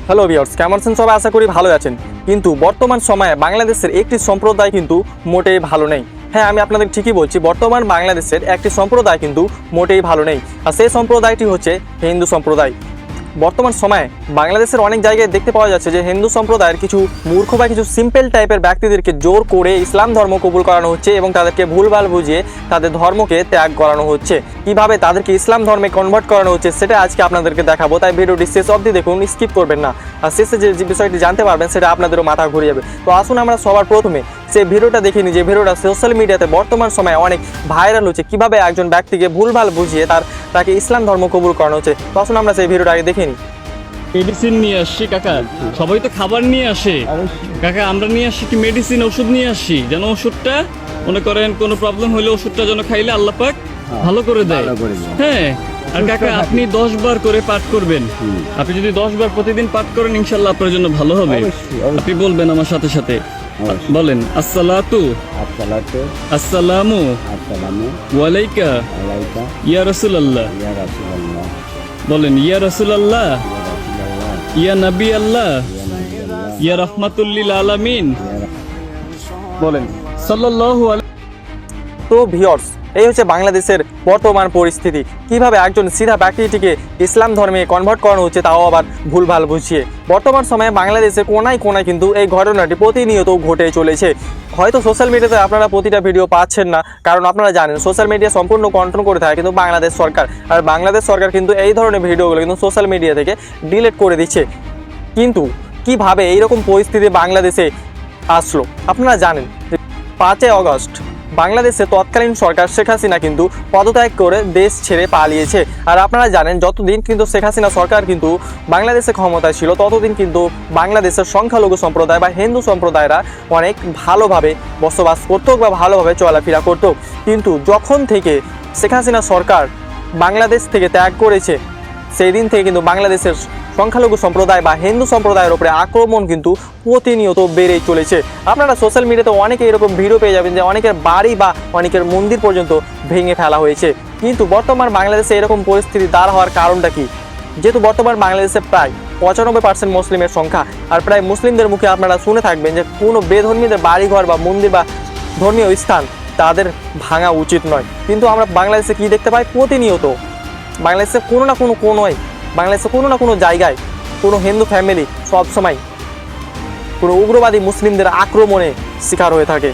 Hello viewers, কেমন আছেন সবাই? আশা করি ভালো আছেন। কিন্তু বর্তমান সময়ে বাংলাদেশের একটি সম্প্রদায় কিন্তু মোটেই ভালো নেই। হ্যাঁ, আমি আপনাদের ঠিকই বলছি, বর্তমান বাংলাদেশের একটি সম্প্রদায় কিন্তু মোটেই ভালো নেই। আর সেই সম্প্রদায়টি হচ্ছে হিন্দু সম্প্রদায়। বর্তমান সময়ে বাংলাদেশের অনেক জায়গায় দেখতে পাওয়া যাচ্ছে যে হিন্দু সম্প্রদায়ের কিছু মূর্খ বা কিছু সিম্পল টাইপের ব্যক্তিদেরকে জোর করে ইসলাম ধর্ম কবুল করানো হচ্ছে এবং তাদেরকে ভুলভাল বুঝিয়ে তাদের ধর্মকে ত্যাগ করানো হচ্ছে। কিভাবে তাদেরকে ইসলাম ধর্মে কনভার্ট করানো হচ্ছে সেটা আজকে আপনাদেরকে দেখাবো, তাই ভিডিওটি শেষ অবধি দেখুন, স্কিপ করবেন না। আর শেষে যে বিষয়টি জানতে পারবেন সেটা আপনাদেরও মাথা ঘুরে যাবে। তো আসুন আমরা সবার প্রথমে সেই ভিডিওটা দেখে নিই, যে ভিডিওটা সোশ্যাল মিডিয়াতে বর্তমান সময়ে অনেক ভাইরাল হচ্ছে, কিভাবে একজন ব্যক্তিকে ভুলভাল বুঝিয়ে তাকে ইসলাম ধর্ম কবুল করানো হচ্ছে। তো আসুন আমরা সেই ভিডিওটা আগে দেখে নিই। মেডিসিন নিয়ে আসছি কাকা, সবাই তো খাবার নিয়ে আসে কাকা, আমরা নিয়ে আসছি কি মেডিসিন, ওষুধ নিয়ে আসছি, যেন ওষুধটা মনে করেন কোনো প্রবলেম হলে ওষুধটা যেন খাইলে আল্লাহ পাক ভালো করে দেয়। হ্যাঁ, আর কাকা আপনি 10 বার করে পাঠ করবেন। আপনি যদি 10 বার প্রতিদিন পাঠ করেন ইনশাল্লাহ আপনার জন্য ভালো হবে। আপনি বলবেন আমার সাথে সাথে, বলেন আসসালাতু আসসালামু ওয়ালাইকা ইয়া রাসূলুল্লাহ। বলেন ইয়া রাসূলুল্লাহ, ইয়া নবী আল্লাহ, ইয়া রাহমাতুল আলামিন। বলেন সাল্লাল্লাহু আলাইহি। তো ভিউয়ার্স, এই হচ্ছে বাংলাদেশের বর্তমান পরিস্থিতি, কিভাবে একজন সিধা ব্যক্তিটিকে ইসলাম ধর্মে কনভার্ট করানো হচ্ছে, তাও আবার ভুলভাল বুঝিয়ে। বর্তমান সময়ে বাংলাদেশে কোনায় কোনায় কিন্তু এই ঘটনাটি প্রতিনিয়ত ঘটে চলেছে। হয়তো সোশ্যাল মিডিয়াতে আপনারা প্রতিটা ভিডিও পাচ্ছেন না, কারণ আপনারা জানেন সোশ্যাল মিডিয়া সম্পূর্ণ কন্ট্রোল করে থাকে কিন্তু বাংলাদেশ সরকার। আর বাংলাদেশ সরকার কিন্তু এই ধরনের ভিডিওগুলো কিন্তু সোশ্যাল মিডিয়া থেকে ডিলিট করে দিচ্ছে। কিন্তু কিভাবে এইরকম পরিস্থিতি বাংলাদেশে আসলো আপনারা জানেন যে 5 আগস্ট বাংলাদেশে তৎকালীন সরকার শেখ হাসিনা কিন্তু পদত্যাগ করে দেশ ছেড়ে পালিয়েছে। আর আপনারা জানেন যতদিন কিন্তু শেখ হাসিনা সরকার কিন্তু বাংলাদেশে ক্ষমতায় ছিল ততদিন কিন্তু বাংলাদেশের সংখ্যালঘু সম্প্রদায় বা হিন্দু সম্প্রদায়রা অনেক ভালোভাবে বসবাস করতো বা ভালোভাবে চলাফেরা করতো। কিন্তু যখন থেকে শেখ হাসিনা সরকার বাংলাদেশ থেকে ত্যাগ করেছে সেই দিন থেকে কিন্তু বাংলাদেশের সংখ্যালঘু সম্প্রদায় বা হিন্দু সম্প্রদায়ের উপরে আক্রমণ কিন্তু প্রতিনিয়ত বেড়েই চলেছে। আপনারা সোশ্যাল মিডিয়াতে অনেকে এরকম ভিডিও পেয়ে যাবেন যে অনেকের বাড়ি বা অনেকের মন্দির পর্যন্ত ভেঙে ফেলা হয়েছে। কিন্তু বর্তমান বাংলাদেশে এরকম পরিস্থিতি দাঁড় হওয়ার কারণটা কি? যেহেতু বর্তমান বাংলাদেশে প্রায় 95% মুসলিমের সংখ্যা, আর প্রায় মুসলিমদের মুখে আপনারা শুনে থাকবেন যে কোনো বেধর্মীদের বাড়িঘর বা মন্দির বা ধর্মীয় স্থান তাদের ভাঙা উচিত নয়। কিন্তু আমরা বাংলাদেশে কি দেখতে পাই? প্রতিনিয়ত বাংলাদেশে কোনো না কোনো বাংলাদেশে কোনো না কোনো জায়গায় কোনো হিন্দু ফ্যামিলি সবসময় কোনো উগ্রবাদী মুসলিমদের আক্রমণে শিকার হয়ে থাকে।